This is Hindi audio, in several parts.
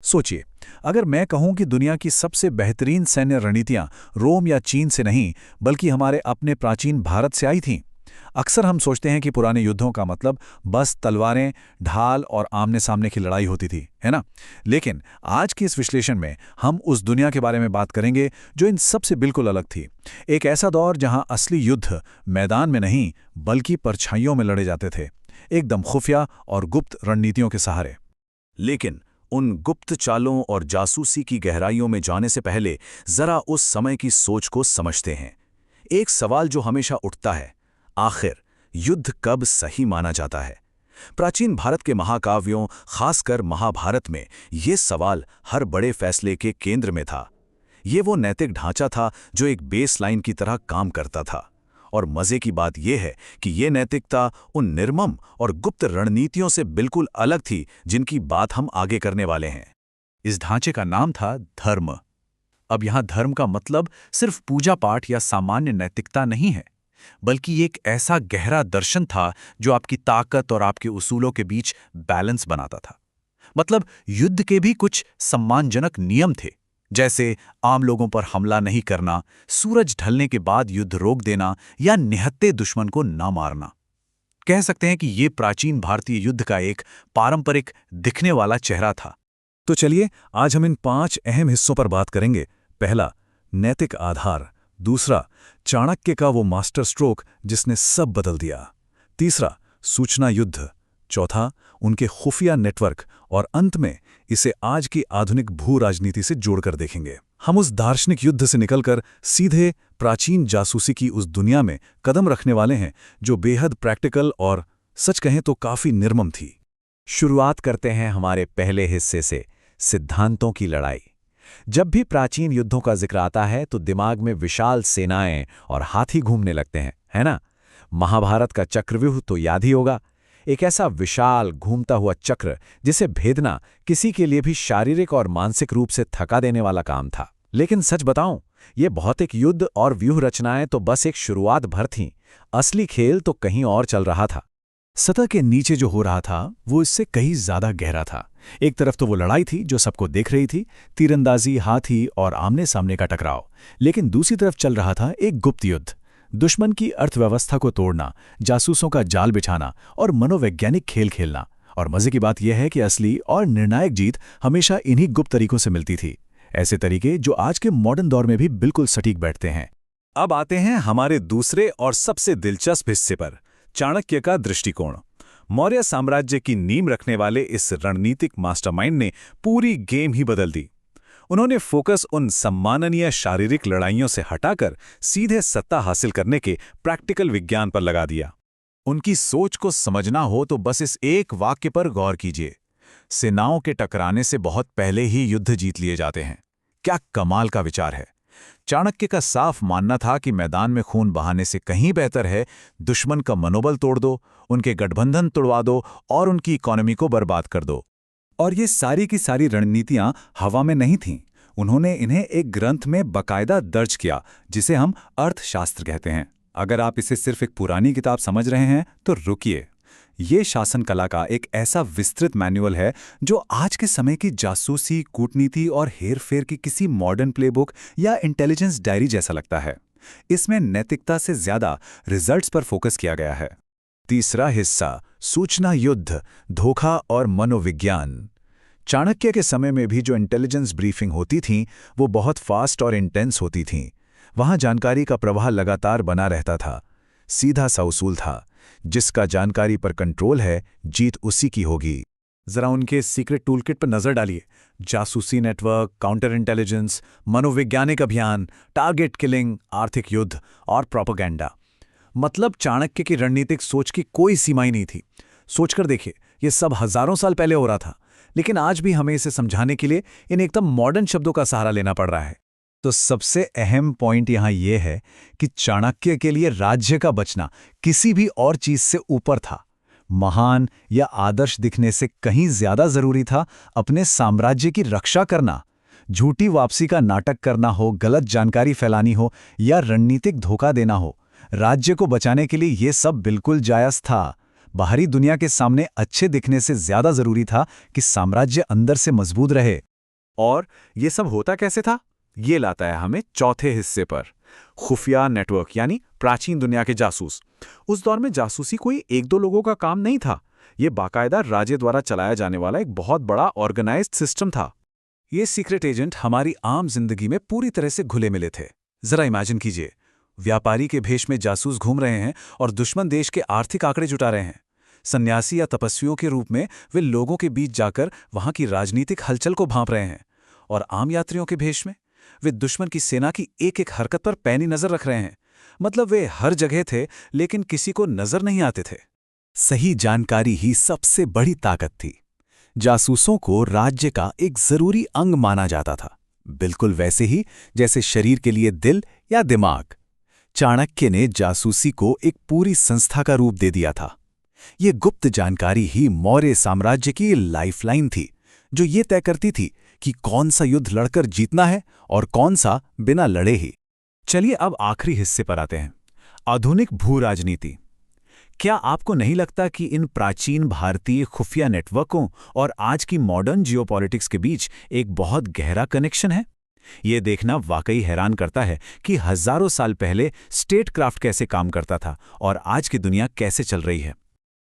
सोचिए, अगर मैं कहूं कि दुनिया की सबसे बेहतरीन सैन्य रणनीतियां रोम या चीन से नहीं बल्कि हमारे अपने प्राचीन भारत से आई थीं। अक्सर हम सोचते हैं कि पुराने युद्धों का मतलब बस तलवारें, ढाल और आमने सामने की लड़ाई होती थी, है ना? लेकिन आज के इस विश्लेषण में हम उस दुनिया के बारे में बात करेंगे जो इन सबसे बिल्कुल अलग थी। एक ऐसा दौर जहां असली युद्ध मैदान में नहीं बल्कि परछाइयों में लड़े जाते थे, एकदम खुफिया और गुप्त रणनीतियों के सहारे। लेकिन उन गुप्त चालों और जासूसी की गहराइयों में जाने से पहले जरा उस समय की सोच को समझते हैं। एक सवाल जो हमेशा उठता है, आखिर युद्ध कब सही माना जाता है? प्राचीन भारत के महाकाव्यों, खासकर महाभारत में ये सवाल हर बड़े फैसले के केंद्र में था। ये वो नैतिक ढांचा था जो एक बेसलाइन की तरह काम करता था। और मजे की बात यह है कि ये नैतिकता उन निर्मम और गुप्त रणनीतियों से बिल्कुल अलग थी जिनकी बात हम आगे करने वाले हैं। इस ढांचे का नाम था धर्म। अब यहां धर्म का मतलब सिर्फ पूजा पाठ या सामान्य नैतिकता नहीं है, बल्कि एक ऐसा गहरा दर्शन था जो आपकी ताकत और आपके उसूलों के बीच बैलेंस बनाता था। मतलब युद्ध के भी कुछ सम्मानजनक नियम थे, जैसे आम लोगों पर हमला नहीं करना, सूरज ढलने के बाद युद्ध रोक देना या निहत्थे दुश्मन को ना मारना। कह सकते हैं कि ये प्राचीन भारतीय युद्ध का एक पारंपरिक दिखने वाला चेहरा था। तो चलिए आज हम इन 5 अहम हिस्सों पर बात करेंगे। पहला, नैतिक आधार। दूसरा, चाणक्य का वो मास्टर स्ट्रोक जिसने सब बदल दिया। तीसरा, सूचना युद्ध। चौथा, उनके खुफिया नेटवर्क। और अंत में इसे आज की आधुनिक भू राजनीति से जोड़कर देखेंगे। हम उस दार्शनिक युद्ध से निकलकर सीधे प्राचीन जासूसी की उस दुनिया में कदम रखने वाले हैं जो बेहद प्रैक्टिकल और सच कहें तो काफी निर्मम थी। शुरुआत करते हैं हमारे पहले हिस्से से, सिद्धांतों की लड़ाई। जब भी प्राचीन युद्धों का जिक्र आता है तो दिमाग में विशाल सेनाएं और हाथी घूमने लगते हैं, है ना? महाभारत का चक्रव्यूह तो याद ही होगा। एक ऐसा विशाल घूमता हुआ चक्र जिसे भेदना किसी के लिए भी शारीरिक और मानसिक रूप से थका देने वाला काम था। लेकिन सच बताऊं, ये भौतिक युद्ध और व्यूह रचनाएं तो बस एक शुरुआत भर थीं। असली खेल तो कहीं और चल रहा था। सतह के नीचे जो हो रहा था वो इससे कहीं ज्यादा गहरा था। एक तरफ तो वो लड़ाई थी जो सबको देख रही थी, तीरंदाजी, हाथी और आमने सामने का टकराव। लेकिन दूसरी तरफ चल रहा था एक गुप्त युद्ध, दुश्मन की अर्थव्यवस्था को तोड़ना, जासूसों का जाल बिछाना और मनोवैज्ञानिक खेल खेलना। और मजे की बात यह है कि असली और निर्णायक जीत हमेशा इन्हीं गुप्त तरीकों से मिलती थी, ऐसे तरीके जो आज के मॉडर्न दौर में भी बिल्कुल सटीक बैठते हैं। अब आते हैं हमारे दूसरे और सबसे दिलचस्प हिस्से पर, चाणक्य का दृष्टिकोण। मौर्य साम्राज्य की नींव रखने वाले इस रणनीतिक मास्टरमाइंड ने पूरी गेम ही बदल दी। उन्होंने फोकस उन सम्माननीय शारीरिक लड़ाइयों से हटाकर सीधे सत्ता हासिल करने के प्रैक्टिकल विज्ञान पर लगा दिया। उनकी सोच को समझना हो तो बस इस एक वाक्य पर गौर कीजिए, सेनाओं के टकराने से बहुत पहले ही युद्ध जीत लिए जाते हैं। क्या कमाल का विचार है! चाणक्य का साफ मानना था कि मैदान में खून बहाने से कहीं बेहतर है दुश्मन का मनोबल तोड़ दो, उनके गठबंधन तोड़वा दो और उनकी इकोनॉमी को बर्बाद कर दो। और ये सारी की सारी रणनीतियां हवा में नहीं थीं। उन्होंने इन्हें एक ग्रंथ में बकायदा दर्ज किया जिसे हम अर्थशास्त्र कहते हैं। अगर आप इसे सिर्फ एक पुरानी किताब समझ रहे हैं तो रुकिए। ये शासन कला का एक ऐसा विस्तृत मैनुअल है जो आज के समय की जासूसी, कूटनीति और हेरफेर की किसी मॉडर्न प्लेबुक या इंटेलिजेंस डायरी जैसा लगता है। इसमें नैतिकता से ज्यादा रिजल्ट्स पर फोकस किया गया है। तीसरा हिस्सा, सूचना युद्ध, धोखा और मनोविज्ञान। चाणक्य के समय में भी जो इंटेलिजेंस ब्रीफिंग होती थी वो बहुत फास्ट और इंटेंस होती थीं। वहां जानकारी का प्रवाह लगातार बना रहता था। सीधा सा उसूल था, जिसका जानकारी पर कंट्रोल है, जीत उसी की होगी। जरा उनके सीक्रेट टूलकिट पर नजर डालिए। जासूसी नेटवर्क, काउंटर इंटेलिजेंस, मनोवैज्ञानिक अभियान, टारगेट किलिंग, आर्थिक युद्ध और प्रोपेगेंडा। मतलब चाणक्य की रणनीतिक सोच की कोई सीमा ही नहीं थी। सोचकर देखिए, ये सब हजारों साल पहले हो रहा था, लेकिन आज भी हमें इसे समझाने के लिए इन एकदम मॉडर्न शब्दों का सहारा लेना पड़ रहा है। तो सबसे अहम पॉइंट यहां यह है कि चाणक्य के लिए राज्य का बचना किसी भी और चीज से ऊपर था। महान या आदर्श दिखने से कहीं ज्यादा जरूरी था अपने साम्राज्य की रक्षा करना। झूठी वापसी का नाटक करना हो, गलत जानकारी फैलानी हो या रणनीतिक धोखा देना हो, राज्य को बचाने के लिए यह सब बिल्कुल जायज था। बाहरी दुनिया के सामने अच्छे दिखने से ज्यादा जरूरी था कि साम्राज्य अंदर से मजबूत रहे। और ये सब होता कैसे था? ये लाता है हमें चौथे हिस्से पर, खुफिया नेटवर्क यानी प्राचीन दुनिया के जासूस। उस दौर में जासूसी कोई एक दो लोगों का काम नहीं था। ये बाकायदा राज्य द्वारा चलाया जाने वाला एक बहुत बड़ा ऑर्गेनाइज्ड सिस्टम था। ये सीक्रेट एजेंट हमारी आम जिंदगी में पूरी तरह से घुले मिले थे। जरा इमेजिन कीजिए, व्यापारी के भेष में जासूस घूम रहे हैं और दुश्मन देश के आर्थिक आंकड़े जुटा रहे हैं। सन्यासी या तपस्वियों के रूप में वे लोगों के बीच जाकर वहां की राजनीतिक हलचल को भांप रहे हैं, और आम यात्रियों के भेष में वे दुश्मन की सेना की एक एक हरकत पर पैनी नजर रख रहे हैं। मतलब वे हर जगह थे, लेकिन किसी को नजर नहीं आते थे। सही जानकारी ही सबसे बड़ी ताकत थी। जासूसों को राज्य का एक जरूरी अंग माना जाता था, बिल्कुल वैसे ही जैसे शरीर के लिए दिल या दिमाग। चाणक्य ने जासूसी को एक पूरी संस्था का रूप दे दिया था। ये गुप्त जानकारी ही मौर्य साम्राज्य की लाइफलाइन थी, जो ये तय करती थी कि कौन सा युद्ध लड़कर जीतना है और कौन सा बिना लड़े ही। चलिए अब आखिरी हिस्से पर आते हैं, आधुनिक भू राजनीति। क्या आपको नहीं लगता कि इन प्राचीन भारतीय खुफिया नेटवर्कों और आज की मॉडर्न जियोपॉलिटिक्स के बीच एक बहुत गहरा कनेक्शन है? ये देखना वाकई हैरान करता है कि हजारों साल पहले स्टेटक्राफ्ट कैसे काम करता था और आज की दुनिया कैसे चल रही है।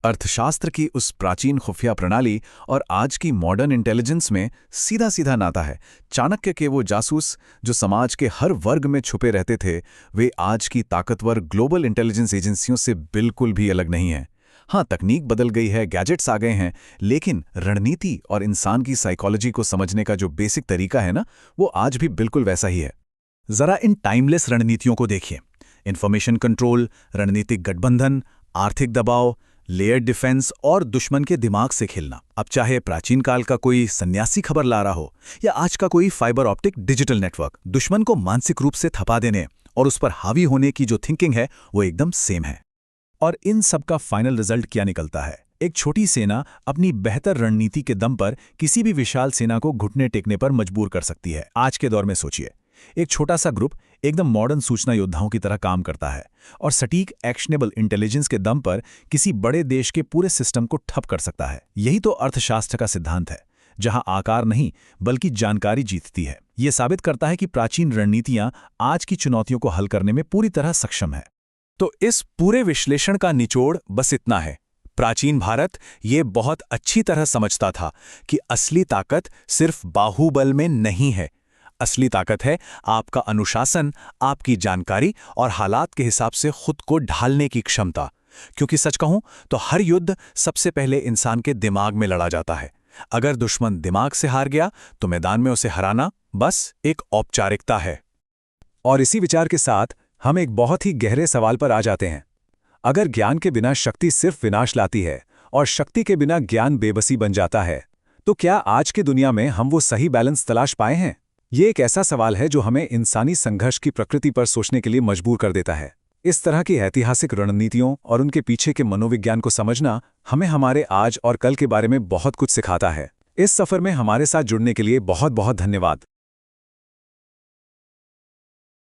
अर्थशास्त्र की उस प्राचीन खुफिया प्रणाली और आज की मॉडर्न इंटेलिजेंस में सीधा सीधा नाता है। चाणक्य के वो जासूस जो समाज के हर वर्ग में छुपे रहते थे, वे आज की ताकतवर ग्लोबल इंटेलिजेंस एजेंसियों से बिल्कुल भी अलग नहीं हैं। हाँ, तकनीक बदल गई है, गैजेट्स आ गए हैं, लेकिन रणनीति और इंसान की साइकोलॉजी को समझने का जो बेसिक तरीका है ना, वो आज भी बिल्कुल वैसा ही है। जरा इन टाइमलेस रणनीतियों को देखिए। इन्फॉर्मेशन कंट्रोल, रणनीतिक गठबंधन, आर्थिक दबाव, लेयर डिफेंस और दुश्मन के दिमाग से खेलना। अब चाहे प्राचीन काल का कोई सन्यासी खबर ला रहा हो या आज का कोई फाइबर ऑप्टिक डिजिटल नेटवर्क, दुश्मन को मानसिक रूप से थपा देने और उस पर हावी होने की जो थिंकिंग है वो एकदम सेम है। और इन सब का फाइनल रिजल्ट क्या निकलता है? एक छोटी सेना अपनी बेहतर रणनीति के दम पर किसी भी विशाल सेना को घुटने टेकने पर मजबूर कर सकती है। आज के दौर में सोचिए, एक छोटा सा ग्रुप एकदम मॉडर्न सूचना योद्धाओं की तरह काम करता है और सटीक एक्शनेबल इंटेलिजेंस के दम पर किसी बड़े देश के पूरे सिस्टम को ठप कर सकता है। यही तो अर्थशास्त्र का सिद्धांत है, जहां आकार नहीं बल्कि जानकारी जीतती है। यह साबित करता है कि प्राचीन रणनीतियां आज की चुनौतियों को हल करने में पूरी तरह सक्षम है। तो इस पूरे विश्लेषण का निचोड़ बस इतना है। प्राचीन भारत ये बहुत अच्छी तरह समझता था कि असली ताकत सिर्फ बाहुबल में नहीं है। असली ताकत है आपका अनुशासन, आपकी जानकारी और हालात के हिसाब से खुद को ढालने की क्षमता। क्योंकि सच कहूं तो हर युद्ध सबसे पहले इंसान के दिमाग में लड़ा जाता है। अगर दुश्मन दिमाग से हार गया तो मैदान में उसे हराना बस एक औपचारिकता है। और इसी विचार के साथ हम एक बहुत ही गहरे सवाल पर आ जाते हैं। अगर ज्ञान के बिना शक्ति सिर्फ विनाश लाती है और शक्ति के बिना ज्ञान बेबसी बन जाता है, तो क्या आज की दुनिया में हम वो सही बैलेंस तलाश पाए हैं? ये एक ऐसा सवाल है जो हमें इंसानी संघर्ष की प्रकृति पर सोचने के लिए मजबूर कर देता है। इस तरह की ऐतिहासिक रणनीतियों और उनके पीछे के मनोविज्ञान को समझना हमें हमारे आज और कल के बारे में बहुत कुछ सिखाता है। इस सफर में हमारे साथ जुड़ने के लिए बहुत बहुत धन्यवाद।